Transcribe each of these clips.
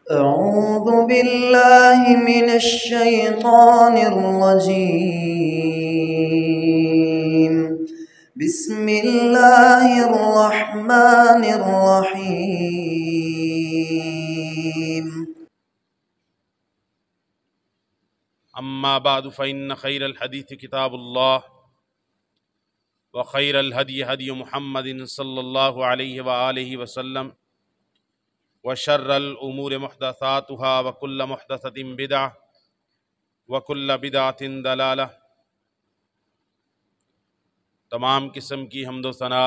أعوذ بالله من الشيطان الرجيم. بسم الله الرحمن الرحيم. اما بعد فإن خير الحديث كتاب الله وخير الهدي هدي محمد صلى الله عليه وآله وسلم وشر الأمور محدثاتها وكل محدثة بدعة وكل بدعة ضلالة۔ تمام قسم کی حمد و ثنا،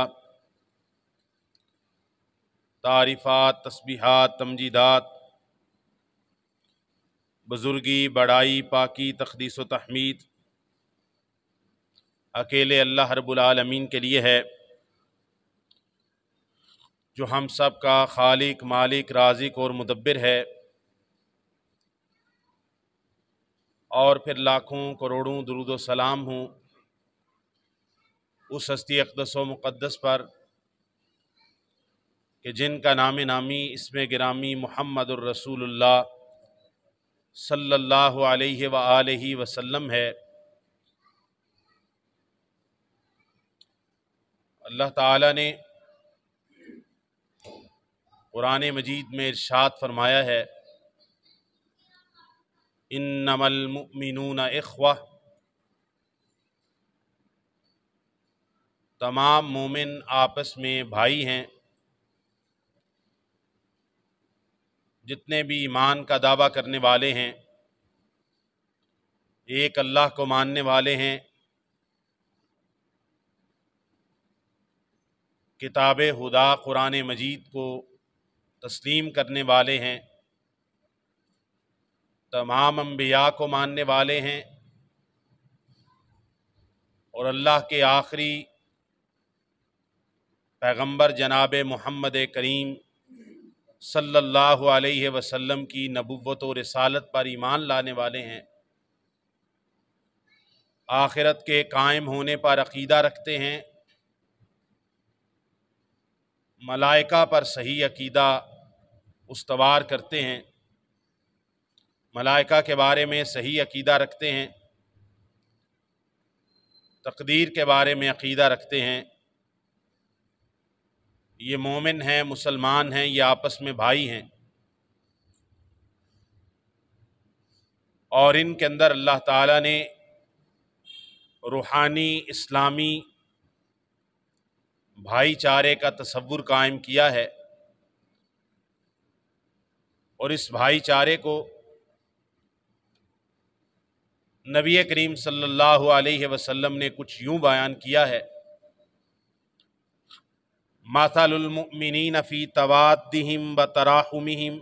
تعریفات، تسبیحات، تمجیدات، بزرگی، بڑائی، پاکی، تقدیس و تحمید اکیلے اللہ رب العالمین کے لیے ہے، جو ہم سب کا خالق، مالک، رازق اور مدبر ہے، اور پھر لاکھوں کروڑوں درود و سلام ہوں اس ہستی اقدس و مقدس پر کہ جن کا نام نامی اسم گرامی محمد الرسول اللہ صلی اللہ علیہ وآلہ وسلم ہے۔ اللہ تعالیٰ نے قرآن مجید میں ارشاد فرمایا ہے، انما المؤمنون اخوہ، تمام مومن آپس میں بھائی ہیں۔ جتنے بھی ایمان کا دعویٰ کرنے والے ہیں، ایک اللہ کو ماننے والے ہیں، کتاب خدا قرآن مجید کو تسلیم کرنے والے ہیں، تمام انبیاء کو ماننے والے ہیں، اور اللہ کے آخری پیغمبر جناب محمد کریم صلی اللہ علیہ وسلم کی نبوت و رسالت پر ایمان لانے والے ہیں، آخرت کے قائم ہونے پر عقیدہ رکھتے ہیں، ملائکہ پر صحیح عقیدہ استوار کرتے ہیں، ملائکہ کے بارے میں صحیح عقیدہ رکھتے ہیں، تقدیر کے بارے میں عقیدہ رکھتے ہیں۔ یہ مومن ہیں، مسلمان ہیں، یہ آپس میں بھائی ہیں، اور ان کے اندر اللہ تعالیٰ نے روحانی اسلامی بھائی چارے کا تصور قائم کیا ہے، اور اس بھائی چارے کو نبی کریم صلی اللہ علیہ وسلم نے کچھ یوں بیان کیا ہے، مثل المؤمنین فی توادہم وتراحمہم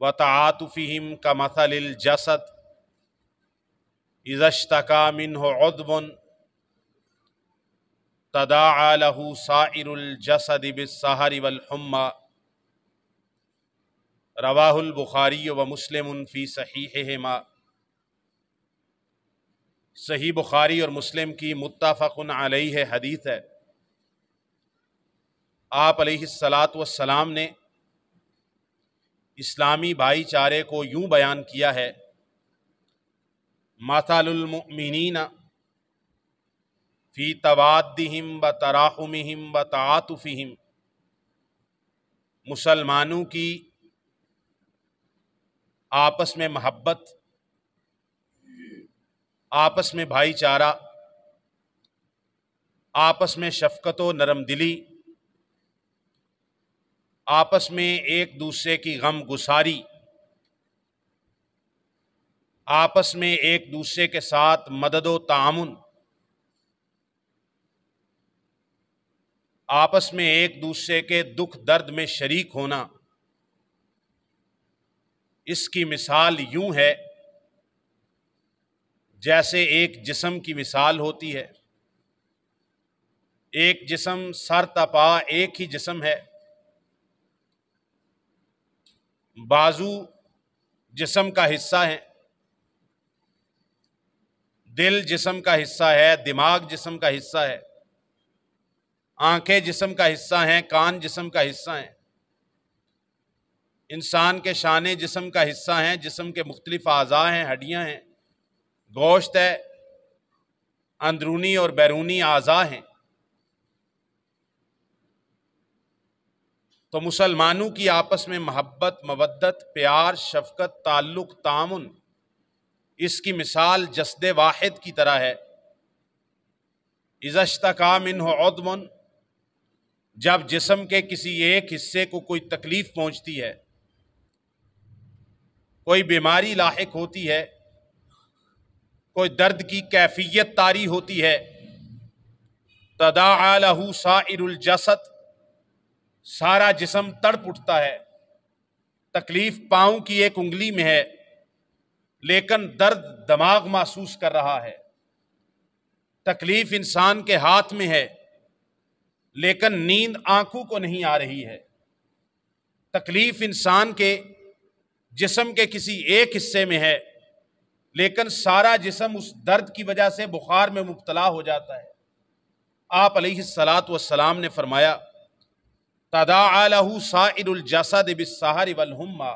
وتعاطفہم کمثل الجسد اذا اشتکا منہ عضو تداعی لہ سائر الجسد بالسہر والحمى، رواہ البخاری و مسلم فی صحیحہما۔ صحیح بخاری اور مسلم کی متفق علیہ حدیث ہے۔ آپ علیہ الصلاۃ نے اسلامی بھائی چارے کو یوں بیان کیا ہے، مثل المؤمنین فی توادہم وتراحمہم وتعاطفہم، مسلمانوں کی آپس میں محبت، آپس میں بھائی چارہ، آپس میں شفقت و نرم دلی، آپس میں ایک دوسرے کی غم گساری، آپس میں ایک دوسرے کے ساتھ مدد و تعاون، آپس میں ایک دوسرے کے دکھ درد میں شریک ہونا، اس کی مثال یوں ہے جیسے ایک جسم کی مثال ہوتی ہے۔ ایک جسم سر تا پا ایک ہی جسم ہے، بازو جسم کا حصہ ہے، دل جسم کا حصہ ہے، دماغ جسم کا حصہ ہے، آنکھیں جسم کا حصہ ہیں، کان جسم کا حصہ ہیں، انسان کے شانے جسم کا حصہ ہیں، جسم کے مختلف اعضاء ہیں، ہڈیاں ہیں، گوشت ہے، اندرونی اور بیرونی اعضاء ہیں۔ تو مسلمانوں کی آپس میں محبت، مودت، پیار، شفقت، تعلق، تعاون، اس کی مثال جسد واحد کی طرح ہے۔ اذا اشتکا منہ عضو، جب جسم کے کسی ایک حصے کو کوئی تکلیف پہنچتی ہے، کوئی بیماری لاحق ہوتی ہے، کوئی درد کی کیفیت طاری ہوتی ہے، تداعی لہ سائر الجسد، سارا جسم تڑپ اٹھتا ہے۔ تکلیف پاؤں کی ایک انگلی میں ہے، لیکن درد دماغ محسوس کر رہا ہے۔ تکلیف انسان کے ہاتھ میں ہے، لیکن نیند آنکھوں کو نہیں آ رہی ہے۔ تکلیف انسان کے جسم کے کسی ایک حصے میں ہے، لیکن سارا جسم اس درد کی وجہ سے بخار میں مبتلا ہو جاتا ہے۔ آپ علیہ الصلاۃ والسلام نے فرمایا تداعی لہ سائر الجسد بالسہر والحمى،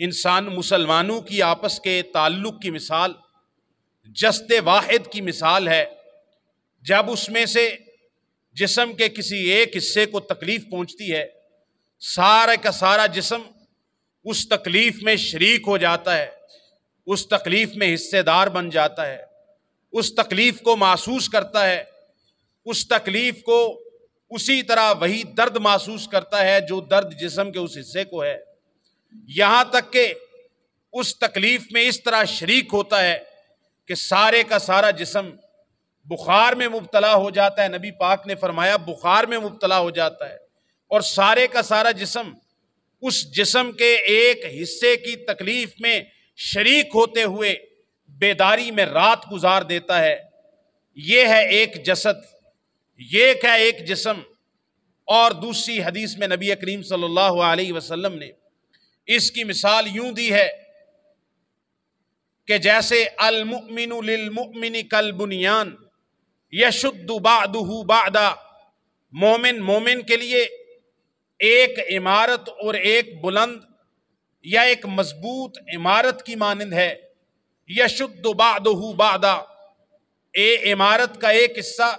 انسان مسلمانوں کی آپس کے تعلق کی مثال جسد واحد کی مثال ہے۔ جب اس میں سے جسم کے کسی ایک حصے کو تکلیف پہنچتی ہے، سارا کا سارا جسم اس تکلیف میں شریک ہو جاتا ہے، اس تکلیف میں حصے دار بن جاتا ہے، اس تکلیف کو محسوس کرتا ہے، اس تکلیف کو اسی طرح وہی درد محسوس کرتا ہے جو درد جسم کے اس حصے کو ہے، یہاں تک کہ اس تکلیف میں اس طرح شریک ہوتا ہے کہ سارے کا سارا جسم بخار میں مبتلا ہو جاتا ہے۔ نبی پاک نے فرمایا بخار میں مبتلا ہو جاتا ہے، اور سارے کا سارا جسم اس جسم کے ایک حصے کی تکلیف میں شریک ہوتے ہوئے بیداری میں رات گزار دیتا ہے۔ یہ ہے ایک جسد، یہ ہے ایک جسم۔ اور دوسری حدیث میں نبی کریم صلی اللہ علیہ وسلم نے اس کی مثال یوں دی ہے کہ جیسے المؤمن للمؤمن کالبنیان یشد بعضہ بعضا، مومن مومن کے لیے ایک عمارت اور ایک بلند یا ایک مضبوط عمارت کی مانند ہے۔ یشد بعضہ بعضا، عمارت کا ایک حصہ،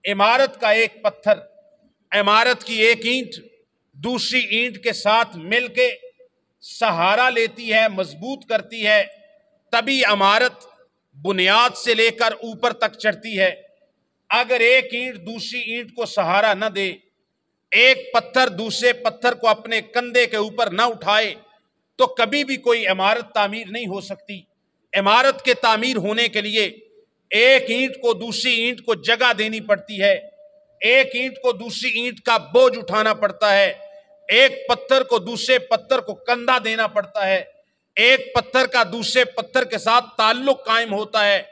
عمارت کا ایک پتھر، عمارت کی ایک اینٹ دوسری اینٹ کے ساتھ مل کے سہارا لیتی ہے، مضبوط کرتی ہے، تبھی عمارت بنیاد سے لے کر اوپر تک چڑھتی ہے۔ اگر ایک اینٹ دوسری اینٹ کو سہارا نہ دے، ایک پتھر دوسرے پتھر کو اپنے کندھے کے اوپر نہ اٹھائے، تو کبھی بھی کوئی عمارت تعمیر نہیں ہو سکتی۔ عمارت کے تعمیر ہونے کے لیے ایک اینٹ کو دوسری اینٹ کو جگہ دینی پڑتی ہے، ایک اینٹ کو دوسری اینٹ کا بوجھ اٹھانا پڑتا ہے، ایک پتھر کو دوسرے پتھر کو کندھا دینا پڑتا ہے، ایک پتھر کا دوسرے پتھر کے ساتھ تعلق قائم ہوتا ہے،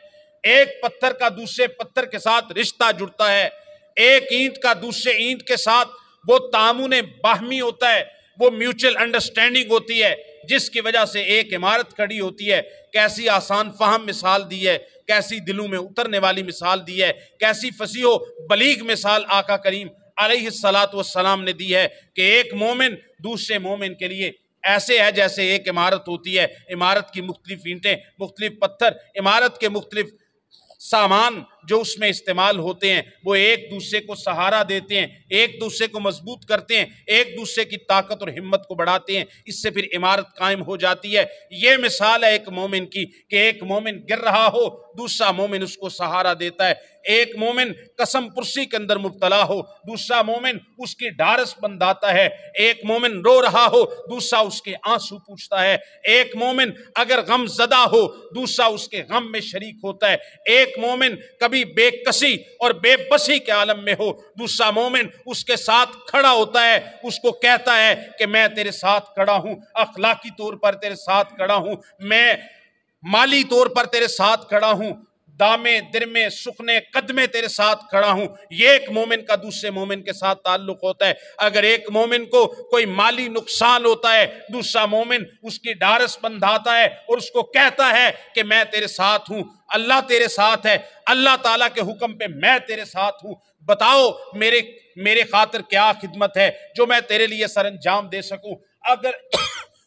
ایک پتھر کا دوسرے پتھر کے ساتھ رشتہ جڑتا ہے، ایک اینٹ کا دوسرے اینٹ کے ساتھ وہ تعاون باہمی ہوتا ہے، وہ میوچل انڈرسٹینڈنگ ہوتی ہے، جس کی وجہ سے ایک عمارت کھڑی ہوتی ہے۔ کیسی آسان فہم مثال دی ہے، کیسی دلوں میں اترنے والی مثال دی ہے، کیسی فصیح و بلیغ مثال آقا کریم علیہ الصلاۃ والسلام نے دی ہے کہ ایک مومن دوسرے مومن کے لیے ایسے ہے جیسے ایک عمارت ہوتی ہے، عمارت کی مختلف اینٹیں، مختلف پتھر، عمارت کے مختلف سامان جو اس میں استعمال ہوتے ہیں، وہ ایک دوسرے کو سہارا دیتے ہیں، ایک دوسرے کو مضبوط کرتے ہیں، ایک دوسرے کی طاقت اور ہمت کو بڑھاتے ہیں، اس سے پھر عمارت قائم ہو جاتی ہے۔ یہ مثال ہے ایک مومن کی کہ ایک مومن گر رہا ہو، دوسرا مومن اس کو سہارا دیتا ہے، ایک مومن قسم پرسی کے اندر مبتلا ہو، دوسرا مومن اس کی ڈھارس بندھاتا ہے، ایک مومن رو رہا ہو، دوسرا اس کے آنسو پوچھتا ہے، ایک مومن اگر غم زدہ ہو، دوسرا اس کے غم میں شریک ہوتا ہے، ایک مومن کبھی بے کسی اور بے بسی کے عالم میں ہو، دوسرا مومن اس کے ساتھ کھڑا ہوتا ہے، اس کو کہتا ہے کہ میں تیرے ساتھ کھڑا ہوں، اخلاقی طور پر تیرے ساتھ کھڑا ہوں، میں مالی طور پر تیرے ساتھ کھڑا ہوں، دامے درمے سخنے قدمے تیرے ساتھ کھڑا ہوں۔ یہ ایک مومن کا دوسرے مومن کے ساتھ تعلق ہوتا ہے۔ اگر ایک مومن کو کوئی مالی نقصان ہوتا ہے، دوسرا مومن اس کی ڈھارس بندھاتا ہے اور اس کو کہتا ہے کہ میں تیرے ساتھ ہوں، اللہ تیرے ساتھ ہے، اللہ تعالیٰ کے حکم پہ میں تیرے ساتھ ہوں، بتاؤ میرے خاطر کیا خدمت ہے جو میں تیرے لیے سر انجام دے سکوں۔ اگر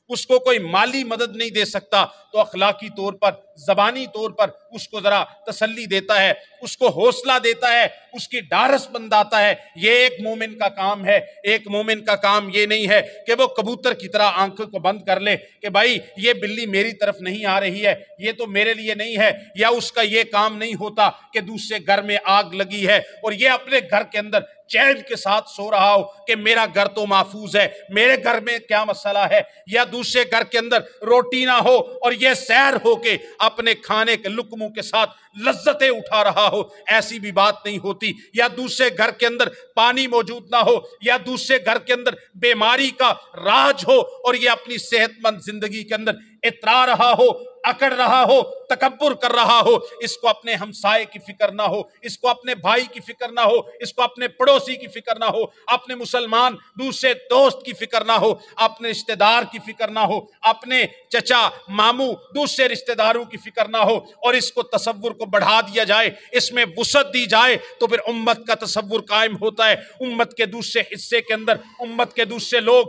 اس کو کوئی مالی مدد نہیں دے سکتا تو اخلاقی طور پر، زبانی طور پر اس کو ذرا تسلی دیتا ہے، اس کو حوصلہ دیتا ہے، اس کی ڈھارس بندھاتا ہے۔ یہ ایک مومن کا کام ہے۔ ایک مومن کا کام یہ نہیں ہے کہ وہ کبوتر کی طرح آنکھوں کو بند کر لے کہ بھائی یہ بلی میری طرف نہیں آ رہی ہے، یہ تو میرے لیے نہیں ہے، یا اس کا یہ کام نہیں ہوتا کہ دوسرے گھر میں آگ لگی ہے اور یہ اپنے گھر کے اندر چین کے ساتھ سو رہا ہو کہ میرا گھر تو محفوظ ہے، میرے گھر میں کیا مسئلہ ہے، یا دوسرے گھر کے اندر روٹی نہ ہو اور یہ سیر ہو کے اپنے کھانے کے لقموں کے ساتھ لذتیں اٹھا رہا ہو، ایسی بھی بات نہیں ہوتی، یا دوسرے گھر کے اندر پانی موجود نہ ہو، یا دوسرے گھر کے اندر بیماری کا راج ہو اور یہ اپنی صحت مند زندگی کے اندر اترا رہا ہو، اکڑ رہا ہو، تکبر کر رہا ہو، اس کو اپنے ہمسائے کی فکر نہ ہو، اس کو اپنے بھائی کی فکر نہ ہو، اس کو اپنے پڑوسی کی فکر نہ ہو، اپنے مسلمان دوسرے دوست کی فکر نہ ہو، اپنے رشتہ دار کی فکر نہ ہو، اپنے چچا ماموں دوسرے رشتہ داروں کی فکر نہ ہو، اور اس کو تصور کو بڑھا دیا جائے، اس میں وسعت دی جائے، تو پھر امت کا تصور قائم ہوتا ہے۔ امت کے دوسرے حصے کے اندر امت کے دوسرے لوگ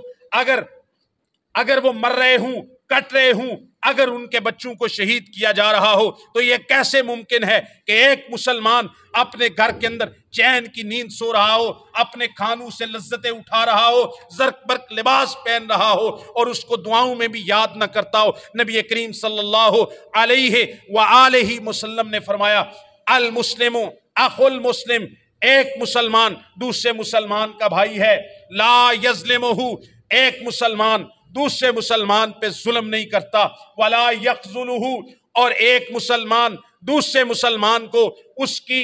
اگر وہ مر رہے ہوں، کٹ رہے ہوں، اگر ان کے بچوں کو شہید کیا جا رہا ہو، تو یہ کیسے ممکن ہے کہ ایک مسلمان اپنے گھر کے اندر چین کی نیند سو رہا ہو، اپنے کھانوں سے لذتیں اٹھا رہا ہو، زرق برق لباس پہن رہا ہو اور اس کو دعاؤں میں بھی یاد نہ کرتا ہو؟ نبی کریم صلی اللہ علیہ وآلہ وسلم نے فرمایا المسلم اخو المسلم، ایک مسلمان دوسرے مسلمان کا بھائی ہے، لا یظلمہ، ایک مسلمان دوسرے مسلمان پہ ظلم نہیں کرتا، ولا یخذلہ، اور ایک مسلمان دوسرے مسلمان کو اس کی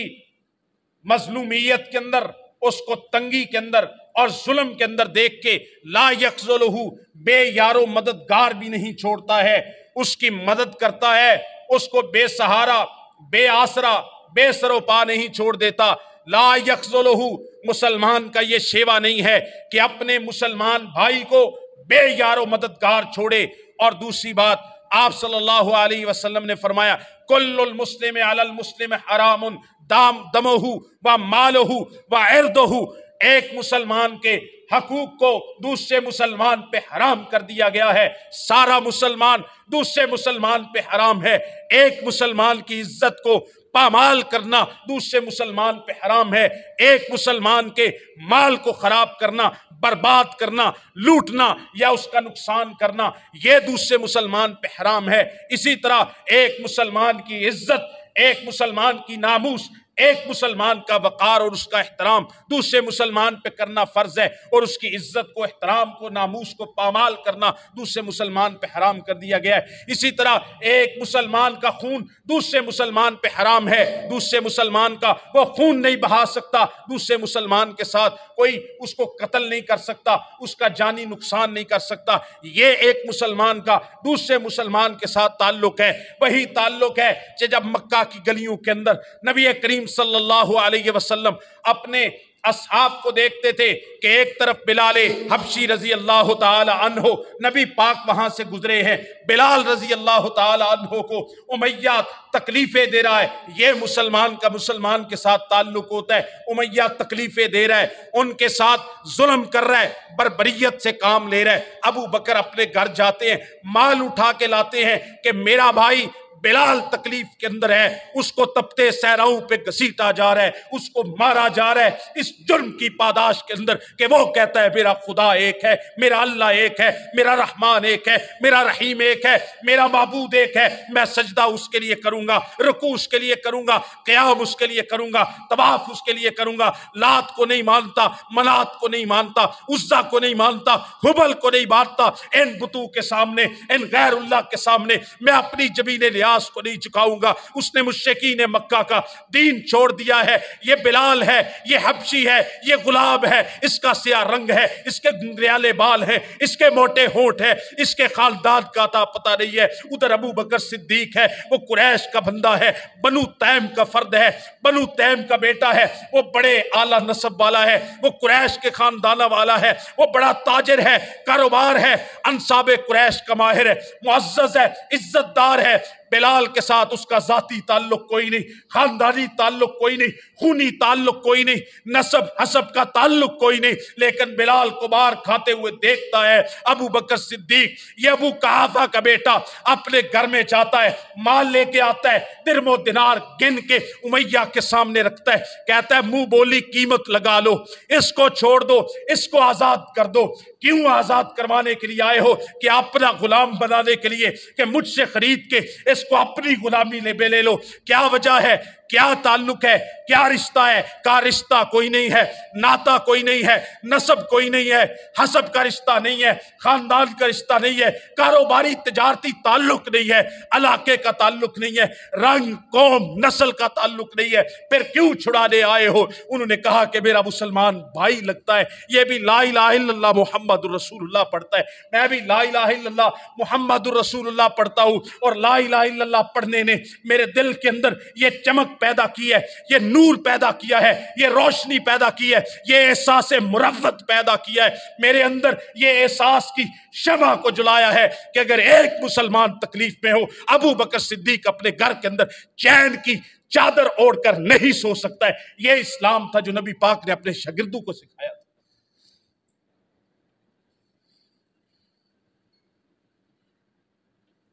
مظلومیت کے اندر، اس کو تنگی کے اندر اور ظلم کے اندر دیکھ کے لا یخذلہ، بے یارو مددگار بھی نہیں چھوڑتا ہے، اس کی مدد کرتا ہے، اس کو بے سہارا، بے آسرا، بے سر و پا نہیں چھوڑ دیتا۔ لا یخذلہ، مسلمان کا یہ شیوا نہیں ہے کہ اپنے مسلمان بھائی کو بے یار و مددگار چھوڑے۔ اور دوسری بات، آپ صلی اللہ علیہ وسلم نے فرمایا کل المسلم علی المسلم حرام دمہ و مالہ و عرضہ، ایک مسلمان کے حقوق کو دوسرے مسلمان پہ حرام کر دیا گیا ہے، سارا مسلمان دوسرے مسلمان پہ حرام ہے۔ ایک مسلمان کی عزت کو پامال کرنا دوسرے مسلمان پہ حرام ہے، ایک مسلمان کے مال کو خراب کرنا، برباد کرنا، لوٹنا یا اس کا نقصان کرنا، یہ دوسرے مسلمان پہ حرام ہے۔ اسی طرح ایک مسلمان کی عزت، ایک مسلمان کی ناموس، ایک مسلمان کا وقار اور اس کا احترام دوسرے مسلمان پہ کرنا فرض ہے، اور اس کی عزت کو، احترام کو، ناموس کو پامال کرنا دوسرے مسلمان پہ حرام کر دیا گیا ہے۔ اسی طرح ایک مسلمان کا خون دوسرے مسلمان پہ حرام ہے، دوسرے مسلمان کا وہ خون نہیں بہا سکتا، دوسرے مسلمان کے ساتھ کوئی اس کو قتل نہیں کر سکتا، اس کا جانی نقصان نہیں کر سکتا۔ یہ ایک مسلمان کا دوسرے مسلمان کے ساتھ تعلق ہے۔ وہی تعلق ہے کہ جب مکہ کی گلیوں کے اندر نبی کریم صلی اللہ علیہ وسلم اپنے اصحاب کو دیکھتے تھے کہ ایک طرف بلال حبشی رضی اللہ تعالی عنہ، نبی پاک وہاں سے گزرے ہیں، بلال رضی اللہ تعالی عنہ کو امیہ تکلیفیں دے رہا ہے۔ یہ مسلمان کا مسلمان کے ساتھ تعلق ہوتا ہے، امیہ تکلیفیں دے رہا ہے، ان کے ساتھ ظلم کر رہا ہے، بربریت سے کام لے رہا ہے۔ ابو بکر اپنے گھر جاتے ہیں، مال اٹھا کے لاتے ہیں کہ میرا بھائی بلال تکلیف کے اندر ہے، اس کو تپتے صحراؤں پہ گھسیٹا جا رہا ہے، اس کو مارا جا رہا ہے اس جرم کی پاداش کے اندر کہ وہ کہتا ہے میرا خدا ایک ہے، میرا اللہ ایک ہے، میرا رحمان ایک ہے، میرا رحیم ایک ہے، میرا معبود ایک ہے، میں سجدہ اس کے لیے کروں گا، رکوع اس کے لیے کروں گا، قیام اس کے لیے کروں گا، طواف اس کے لیے کروں گا، لات کو نہیں مانتا، منات کو نہیں مانتا، عزا کو نہیں مانتا، ہبل کو نہیں مانتا، ان بتوں کے سامنے، ان غیر اللہ کے سامنے میں اپنی جبین لیاس کو نہیں چکاؤں گا۔ اس نے مشرکین مکہ کا دین چھوڑ دیا ہے۔ یہ بلال ہے، یہ حبشی ہے، یہ غلام ہے، اس کا سیاہ رنگ ہے، اس کے گنگریالے بال ہیں، اس کے موٹے ہونٹ ہیں، اس کے خاندان کا پتہ نہیں ہے۔ ادھر ابو بکر صدیق ہے، وہ قریش کا بندہ ہے، بنو تیم کا فرد ہے، بنو تیم کا بیٹا ہے، وہ بڑے اعلیٰ نسب والا ہے، وہ قریش کے خاندان والا ہے، وہ بڑا تاجر ہے، کاروبار ہے، انصاب قریش کا ماہر ہے، معزز ہے، عزت دار ہے۔ بلال کے ساتھ اس کا ذاتی تعلق کوئی نہیں، خاندانی تعلق کوئی نہیں، خونی تعلق کوئی نہیں، نسب حسب کا تعلق کوئی نہیں، لیکن بلال کو مار کھاتے ہوئے دیکھتا ہے۔ ابو بکر صدیق، یہ ابو قحافہ کا بیٹا، اپنے گھر میں جاتا ہے، مال لے کے آتا ہے، درم و دینار گن کے امیہ کے سامنے رکھتا ہے، کہتا ہے منہ بولی قیمت لگا لو، اس کو چھوڑ دو، اس کو آزاد کر دو۔ کیوں آزاد کروانے کے لیے آئے ہو؟ کہ اپنا غلام بنانے کے لیے، کہ مجھ سے خرید کے اس کو اپنی غلامی میں لے لو۔ کیا وجہ ہے؟ کیا تعلق ہے؟ کیا رشتہ ہے؟ کا رشتہ کوئی نہیں ہے، ناتا کوئی نہیں ہے، نسب کوئی نہیں ہے، حسب کا رشتہ نہیں ہے، خاندان کا رشتہ نہیں ہے، کاروباری تجارتی تعلق نہیں ہے، علاقے کا تعلق نہیں ہے، رنگ قوم نسل کا تعلق نہیں ہے، پھر کیوں چھڑانے آئے ہو؟ انہوں نے کہا کہ میرا مسلمان بھائی لگتا ہے، یہ بھی لا الہ الا اللہ محمد رسول اللہ پڑھتا ہے، میں بھی لا الہ الا اللہ محمد رسول اللہ پڑھتا ہوں، اور لا الہ الا اللہ پڑھنے نے میرے دل کے اندر یہ چمک پیدا کی ہے، یہ نور پیدا کیا ہے، یہ روشنی پیدا کی ہے، یہ احساس مروت پیدا کیا ہے، میرے اندر یہ احساس کی شمع کو جلایا ہے کہ اگر ایک مسلمان تکلیف میں ہو، ابو بکر صدیق اپنے گھر کے اندر چین کی چادر اوڑھ کر نہیں سو سکتا ہے۔ یہ اسلام تھا جو نبی پاک نے اپنے شاگردوں کو سکھایا تھا۔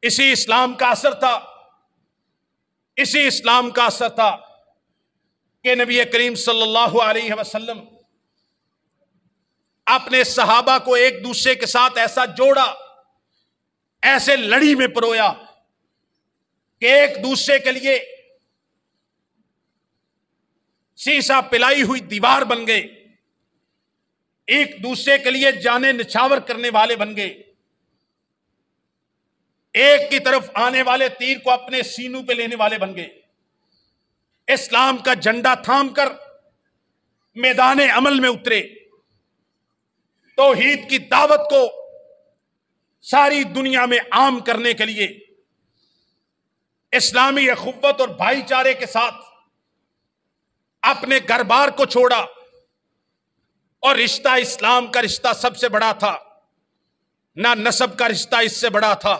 اسی اسلام کا اثر تھا، اسی اسلام کا اثر تھا کہ نبی کریم صلی اللہ علیہ وسلم اپنے صحابہ کو ایک دوسرے کے ساتھ ایسا جوڑا، ایسے لڑی میں پرویا کہ ایک دوسرے کے لیے سیسا پلائی ہوئی دیوار بن گئے، ایک دوسرے کے لیے جانیں نچھاور کرنے والے بن گئے، ایک کی طرف آنے والے تیر کو اپنے سینوں پہ لینے والے بن گئے، اسلام کا جھنڈا تھام کر میدان عمل میں اترے، توحید کی دعوت کو ساری دنیا میں عام کرنے کے لیے اسلامی اخوت اور بھائی چارے کے ساتھ اپنے گھر بار کو چھوڑا، اور رشتہ اسلام کا رشتہ سب سے بڑا تھا، نہ نسب کا رشتہ اس سے بڑا تھا،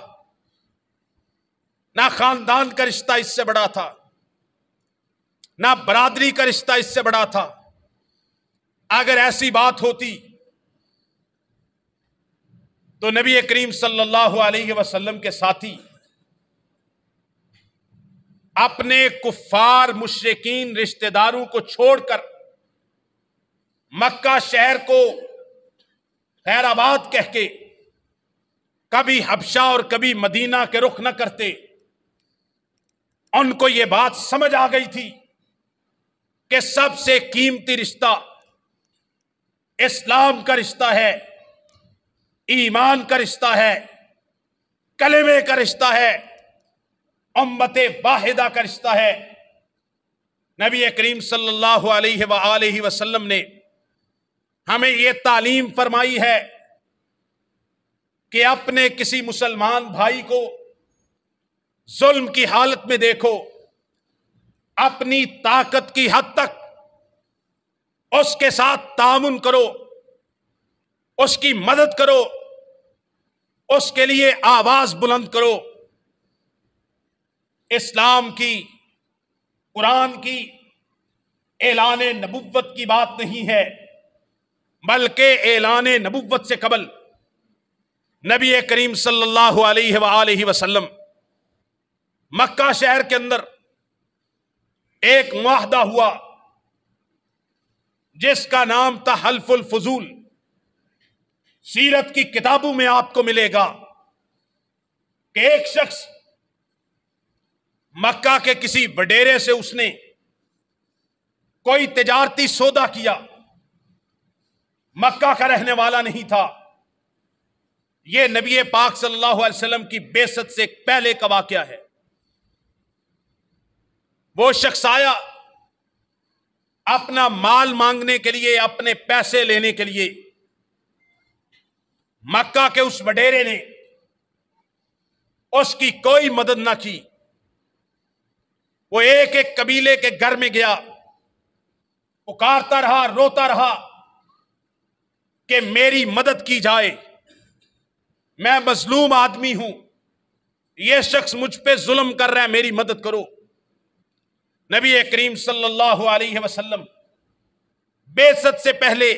نہ خاندان کا رشتہ اس سے بڑا تھا، نہ برادری کا رشتہ اس سے بڑا تھا۔ اگر ایسی بات ہوتی تو نبی کریم صلی اللہ علیہ وسلم کے ساتھی اپنے کفار مشرکین رشتہ داروں کو چھوڑ کر مکہ شہر کو خیر آباد کہہ کے کبھی حبشہ اور کبھی مدینہ کے رخ نہ کرتے۔ ان کو یہ بات سمجھ آ گئی تھی کہ سب سے قیمتی رشتہ اسلام کا رشتہ ہے، ایمان کا رشتہ ہے، کلمے کا رشتہ ہے، امت واحدہ کا رشتہ ہے۔ نبی کریم صلی اللہ علیہ وآلہ وسلم نے ہمیں یہ تعلیم فرمائی ہے کہ اپنے کسی مسلمان بھائی کو ظلم کی حالت میں دیکھو، اپنی طاقت کی حد تک اس کے ساتھ تعاون کرو، اس کی مدد کرو، اس کے لیے آواز بلند کرو۔ اسلام کی، قرآن کی اعلان نبوت کی بات نہیں ہے، بلکہ اعلان نبوت سے قبل نبی کریم صلی اللہ علیہ وآلہ وسلم مکہ شہر کے اندر ایک معاہدہ ہوا جس کا نام تھا حلف الفضول۔ سیرت کی کتابوں میں آپ کو ملے گا کہ ایک شخص مکہ کے کسی وڈیرے سے اس نے کوئی تجارتی سودا کیا، مکہ کا رہنے والا نہیں تھا۔ یہ نبی پاک صلی اللہ علیہ وسلم کی بعثت سے پہلے کا واقعہ ہے۔ وہ شخص آیا اپنا مال مانگنے کے لیے، اپنے پیسے لینے کے لیے۔ مکہ کے اس وڈیرے نے اس کی کوئی مدد نہ کی۔ وہ ایک ایک قبیلے کے گھر میں گیا، پکارتا رہا، روتا رہا کہ میری مدد کی جائے، میں مظلوم آدمی ہوں، یہ شخص مجھ پہ ظلم کر رہا ہے، میری مدد کرو۔ نبی کریم صلی اللہ علیہ وسلم بعثت سے پہلے،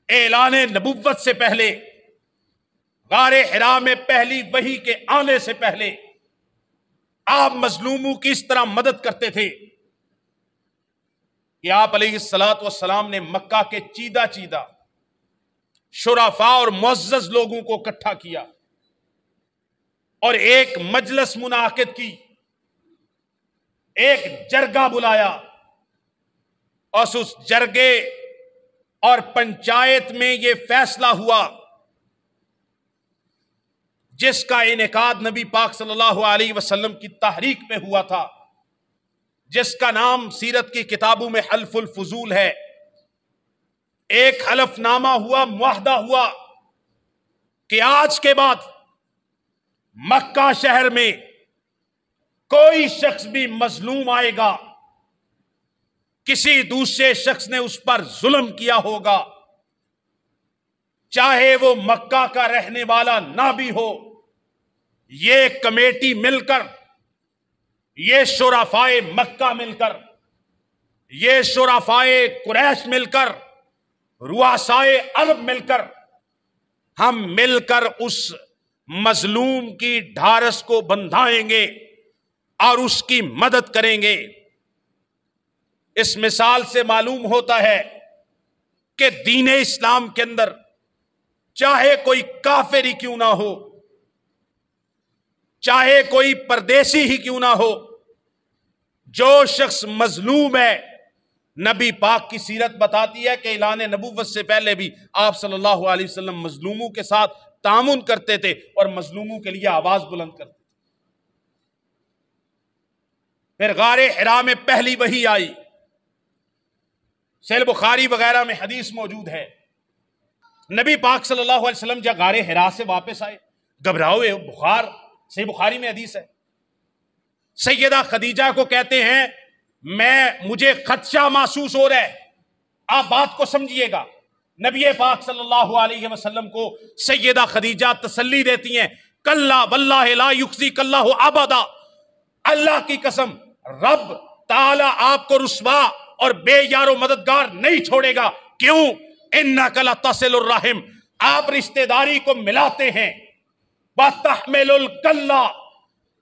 اعلان نبوت سے پہلے، غار حرا میں پہلی وحی کے آنے سے پہلے آپ مظلوموں کی اس طرح مدد کرتے تھے کہ آپ علیہ الصلوۃ والسلام نے مکہ کے چیدہ چیدہ شرفاء اور معزز لوگوں کو اکٹھا کیا اور ایک مجلس منعقد کی، ایک جرگہ بلایا، اور اس جرگے اور پنچایت میں یہ فیصلہ ہوا جس کا انعقاد نبی پاک صلی اللہ علیہ وسلم کی تحریک میں ہوا تھا، جس کا نام سیرت کی کتابوں میں حلف الفضول ہے۔ ایک حلف نامہ ہوا، معاہدہ ہوا کہ آج کے بعد مکہ شہر میں کوئی شخص بھی مظلوم آئے گا، کسی دوسرے شخص نے اس پر ظلم کیا ہوگا، چاہے وہ مکہ کا رہنے والا نہ بھی ہو، یہ کمیٹی مل کر، یہ شرفائے مکہ مل کر، یہ شرفائے قریش مل کر، رؤسائے عرب مل کر، ہم مل کر اس مظلوم کی ڈھارس کو بندھائیں گے اور اس کی مدد کریں گے۔ اس مثال سے معلوم ہوتا ہے کہ دین اسلام کے اندر چاہے کوئی کافر ہی کیوں نہ ہو، چاہے کوئی پردیسی ہی کیوں نہ ہو، جو شخص مظلوم ہے، نبی پاک کی سیرت بتاتی ہے کہ اعلان نبوت سے پہلے بھی آپ صلی اللہ علیہ وسلم مظلوموں کے ساتھ تعاون کرتے تھے اور مظلوموں کے لیے آواز بلند کرتے تھے۔ پھر غار حرا میں پہلی وحی آئی، صحیح بخاری وغیرہ میں حدیث موجود ہے، نبی پاک صلی اللہ علیہ وسلم جب غار حرا سے واپس آئے، گھبراؤ بخار، صحیح بخاری میں حدیث ہے، سیدہ خدیجہ کو کہتے ہیں مجھے خدشہ محسوس ہو رہا ہے، آپ بات کو سمجھیے گا۔ نبی پاک صلی اللہ علیہ وسلم کو سیدہ خدیجہ تسلی دیتی ہیں، کلا واللہ لا یخزیک اللہ ابدا، اللہ کی قسم رب تعالی آپ کو رسوا اور بے یار و مددگار نہیں چھوڑے گا۔ کیوں؟ انک لتصل الرحم، آپ رشتہ داری کو ملاتے ہیں، وتحمل الکلا،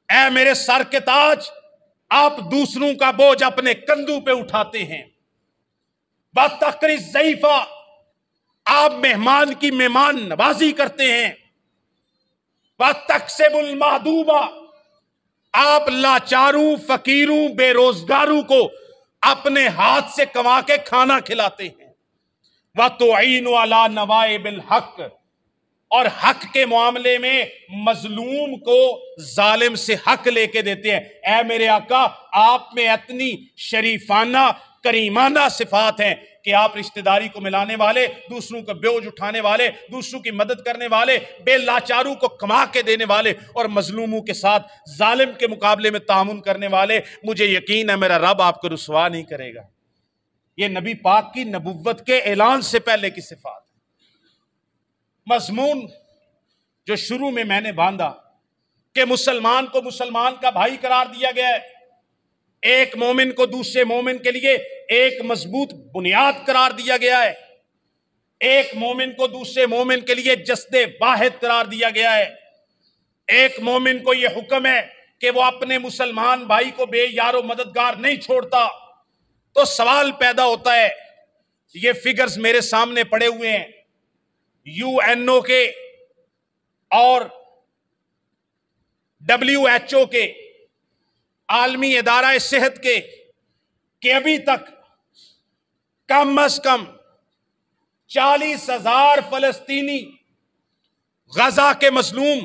اے میرے سر کے تاج، آپ دوسروں کا بوجھ اپنے کندھوں پہ اٹھاتے ہیں، وتقری الضیف، آپ مہمان کی مہمان نوازی کرتے ہیں، وتکسب المعدوم، آپ لاچاروں، فقیروں، بے روزگاروں کو اپنے ہاتھ سے کما کے کھانا کھلاتے ہیں، وتعین علی نوائب الحق، اور حق کے معاملے میں مظلوم کو ظالم سے حق لے کے دیتے ہیں۔ اے میرے آقا، آپ میں اتنی شریفانہ کریمانہ صفات ہیں کہ آپ رشتہ داری کو ملانے والے، دوسروں کا بوجھ اٹھانے والے، دوسروں کی مدد کرنے والے، بے لاچاروں کو کما کے دینے والے اور مظلوموں کے ساتھ ظالم کے مقابلے میں تعاون کرنے والے، مجھے یقین ہے میرا رب آپ کو رسوا نہیں کرے گا۔ یہ نبی پاک کی نبوت کے اعلان سے پہلے کی صفات۔ مضمون جو شروع میں نے باندھا کہ مسلمان کو مسلمان کا بھائی قرار دیا گیا ہے، ایک مومن کو دوسرے مومن کے لیے ایک مضبوط بنیاد قرار دیا گیا ہے، ایک مومن کو دوسرے مومن کے لیے جسد واحد قرار دیا گیا ہے، ایک مومن کو یہ حکم ہے کہ وہ اپنے مسلمان بھائی کو بے یار و مددگار نہیں چھوڑتا۔ تو سوال پیدا ہوتا ہے، یہ فگرز میرے سامنے پڑے ہوئے ہیں، UN کے اور WHO کے، عالمی ادارہ صحت کے، کہ ابھی تک کم از کم 40,000 فلسطینی غزہ کے مظلوم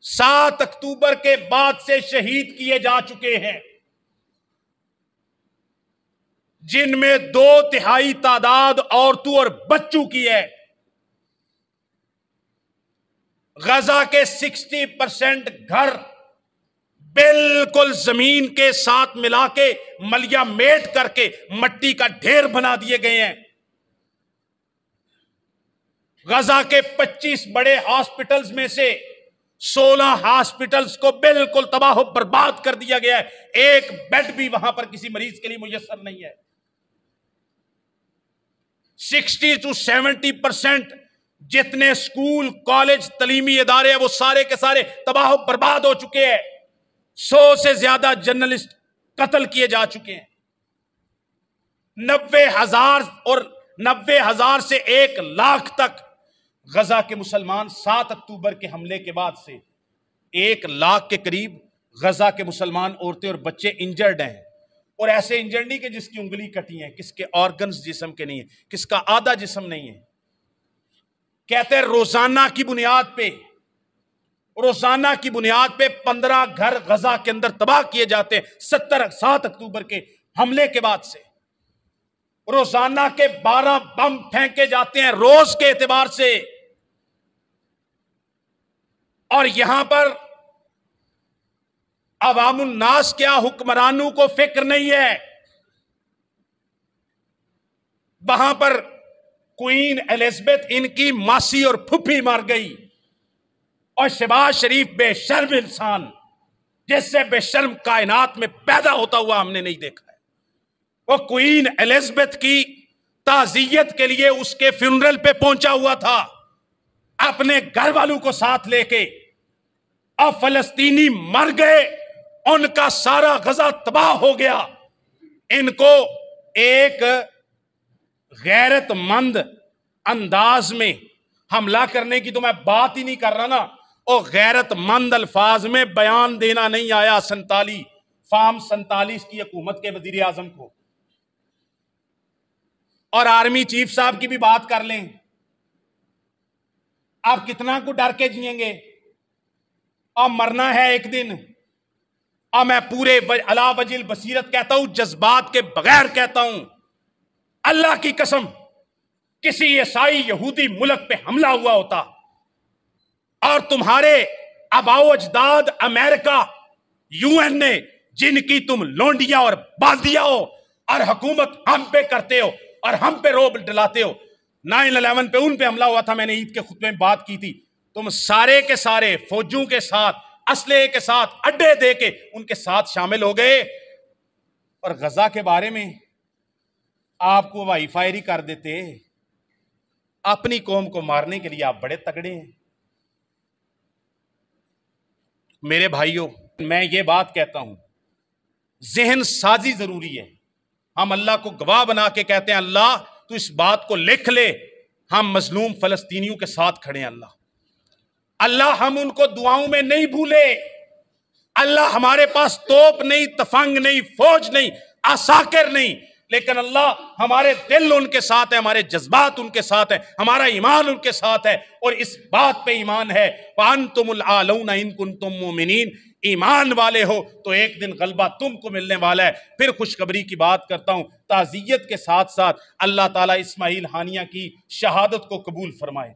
7 اکتوبر کے بعد سے شہید کیے جا چکے ہیں، جن میں 2/3 تعداد عورتوں اور بچوں کی ہے۔ غزہ کے 60% گھر بالکل زمین کے ساتھ ملا کے ملیا میٹ کر کے مٹی کا ڈھیر بنا دیے گئے ہیں۔ غزہ کے 25 بڑے ہاسپٹلز میں سے 16 ہاسپٹلز کو بالکل تباہ و برباد کر دیا گیا ہے، ایک بیڈ بھی وہاں پر کسی مریض کے لیے میسر نہیں ہے۔ 60 to 70% جتنے اسکول، کالج، تعلیمی ادارے ہیں وہ سارے کے سارے تباہ و برباد ہو چکے ہیں۔ 100 سے زیادہ جرنلسٹ قتل کیے جا چکے ہیں۔ 90,000 سے 1,00,000 تک غزہ کے مسلمان 7 اکتوبر کے حملے کے بعد سے 1,00,000 کے قریب غزہ کے مسلمان عورتیں اور بچے انجرڈ ہیں، اور ایسے انجرڈ نہیں کہ جس کی انگلی کٹی ہیں، کس کے آرگنز جسم کے نہیں ہیں، کس کا آدھا جسم نہیں ہے۔ کہتے ہیں روزانہ کی بنیاد پہ 15 گھر غزہ کے اندر تباہ کیے جاتے ہیں 7 اکتوبر کے حملے کے بعد سے۔ روزانہ کے 12 بم پھینکے جاتے ہیں روز کے اعتبار سے، اور یہاں پر عوام الناس کیا حکمرانوں کو فکر نہیں ہے۔ وہاں پر کوئین ایلزابتھ ان کی ماسی اور پھپھی مر گئی، اور شہباز شریف بے شرم انسان، جس سے بے شرم کائنات میں پیدا ہوتا ہوا ہم نے نہیں دیکھا ہے، وہ کوئین ایلزابتھ کی تعزیت کے لیے اس کے فیونرل پہ پہنچا ہوا تھا اپنے گھر والوں کو ساتھ لے کے، اور فلسطینی مر گئے، ان کا سارا غزہ تباہ ہو گیا۔ ان کو ایک غیرت مند انداز میں حملہ کرنے کی تو میں بات ہی نہیں کر رہا نا، اور غیرت مند الفاظ میں بیان دینا نہیں آیا فارم 47 کی حکومت کے وزیر اعظم کو۔ اور آرمی چیف صاحب کی بھی بات کر لیں، آپ کتنا کو ڈر کے جئیں گے؟ اور مرنا ہے ایک دن۔ اور میں پورے علا وجہ البصیرت کہتا ہوں، جذبات کے بغیر کہتا ہوں، اللہ کی قسم کسی عیسائی یہودی ملک پہ حملہ ہوا ہوتا اور تمہارے آباء و اجداد امریکہ UN نے جن کی تم لونڈیاں اور بالدیاں ہو اور حکومت ہم پہ کرتے ہو اور ہم پہ روب ڈلاتے ہو، 9/11 پہ ان پہ حملہ ہوا تھا، میں نے عید کے خطبے میں بات کی تھی، تم سارے کے سارے فوجوں کے ساتھ، اسلحے کے ساتھ، اڈے دے کے ان کے ساتھ شامل ہو گئے، اور غزہ کے بارے میں آپ کو ہوائی فائر ہی کر دیتے۔ اپنی قوم کو مارنے کے لیے آپ بڑے تگڑے ہیں۔ میرے بھائیوں، میں یہ بات کہتا ہوں، ذہن سازی ضروری ہے۔ ہم اللہ کو گواہ بنا کے کہتے ہیں، اللہ تو اس بات کو لکھ لے، ہم مظلوم فلسطینیوں کے ساتھ کھڑے ہیں۔ اللہ ہم ان کو دعاؤں میں نہیں بھولے۔ اللہ ہمارے پاس توپ نہیں، تفنگ نہیں، فوج نہیں، عساکر نہیں، لیکن اللہ ہمارے دل ان کے ساتھ ہیں، ہمارے جذبات ان کے ساتھ ہیں، ہمارا ایمان ان کے ساتھ ہے، اور اس بات پہ ایمان ہے وَأَنْتُمُ الْأَعْلَوْنَ إِن كُنتُم مُؤْمِنِينَ، ایمان والے ہو تو ایک دن غلبہ تم کو ملنے والا ہے۔ پھر خوشخبری کی بات کرتا ہوں، تعزیت کے ساتھ ساتھ اللہ تعالیٰ اسماعیل ہانیہ کی شہادت کو قبول فرمائے،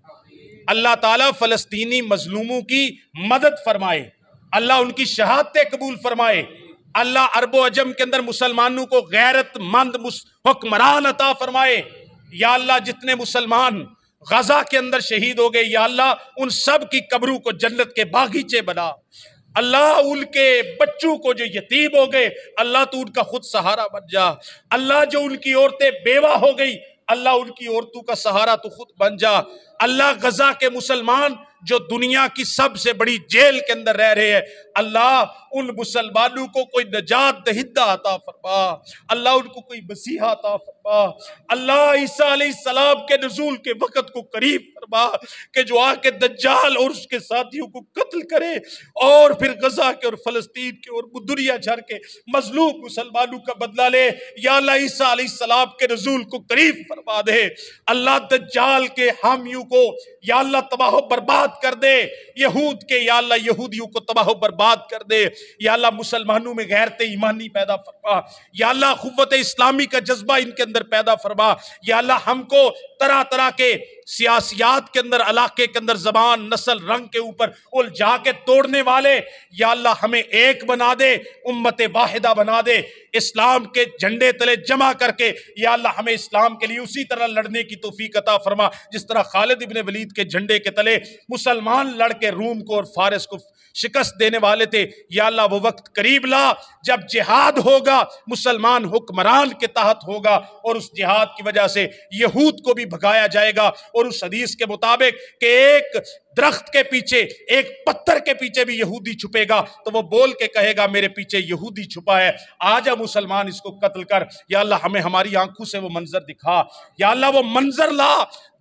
اللہ تعالیٰ فلسطینی مظلوموں کی مدد فرمائے، اللہ ان کی شہادتیں قبول فرمائے، اللہ عرب و عجم کے اندر مسلمانوں کو غیرت مند حکمران عطا فرمائے۔ یا اللہ جتنے مسلمان غزہ کے اندر شہید ہو گئے، یا اللہ ان سب کی قبروں کو جنت کے باغیچے بنا، اللہ ان کے بچوں کو جو یتیم ہو گئے، اللہ تو ان کا خود سہارا بن جا، اللہ جو ان کی عورتیں بیوہ ہو گئی، اللہ ان کی عورتوں کا سہارا تو خود بن جا، اللہ غزہ کے مسلمان جو دنیا کی سب سے بڑی جیل کے اندر رہ رہے ہیں، اللہ ان مسلمانوں کو کوئی نجات دہندہ عطا فرما، اللہ ان کو کوئی مسیحا عطا فرما، اللہ عیسیٰ علیہ السلام کے نزول کے وقت کو قریب فرما کہ جو آ کے دجال اور اس کے ساتھیوں کو قتل کرے، اور پھر غزہ کے اور فلسطین کے اور دنیا بھر کے مظلوم مسلمانوں کا بدلہ لے۔ یا اللہ عیسیٰ علیہ السلام کے نزول کو قریب فرما دے، اللہ دجال کے حامیوں کو یا اللہ تباہ و برباد کر دے، یہود کے یا اللہ یہودیوں کو تباہ و برباد کر دے، یا اللہ مسلمانوں میں غیرت ایمانی پیدا فرما، یا اللہ قوت اسلامی کا جذبہ ان کے اندر پیدا فرما، یا اللہ ہم کو طرح طرح کے سیاسیات کے اندر، علاقے کے اندر زبان، نسل، رنگ کے اوپر الجھا کے توڑنے والے، یا اللہ ہمیں ایک بنا دے، امت واحدہ بنا دے، اسلام کے جھنڈے تلے جمع کر کے یا اللہ ہمیں اسلام کے لیے اسی طرح لڑنے کی توفیق عطا فرما جس طرح خالد ابن ولید کے جھنڈے کے تلے مسلمان لڑ کے روم کو اور فارس کو شکست دینے والے تھے۔ یا اللہ وہ وقت قریب لا جب جہاد ہوگا، مسلمان حکمران کے تحت ہوگا، اور اس جہاد کی وجہ سے یہود کو بھی بھگایا جائے گا، اور اس حدیث کے مطابق کہ ایک درخت کے پیچھے، ایک پتھر کے پیچھے بھی یہودی چھپے گا تو وہ بول کے کہے گا میرے پیچھے یہودی چھپا ہے، آجا مسلمان اس کو قتل کر۔ یا اللہ ہمیں ہماری آنکھوں سے وہ منظر دکھا، یا اللہ وہ منظر لا،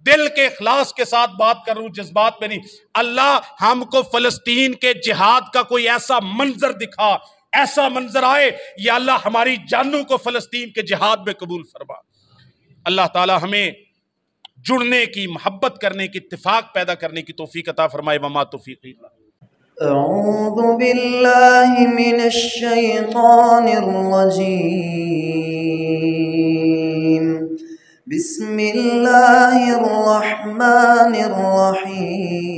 دل کے اخلاص کے ساتھ بات کر رہا ہوں، جذبات میں نہیں۔ اللہ ہم کو فلسطین کے جہاد کا کوئی ایسا منظر دکھا، ایسا منظر آئے، یا اللہ ہماری جانوں کو فلسطین کے جہاد میں قبول فرما۔ اللہ تعالی ہمیں جڑنے کی، محبت کرنے کی، اتفاق پیدا کرنے کی توفیق عطا فرمائے۔ وما توفیقی اعوذ باللہ من الشیطان الرجیم، بسم اللہ الرحمن الرحیم۔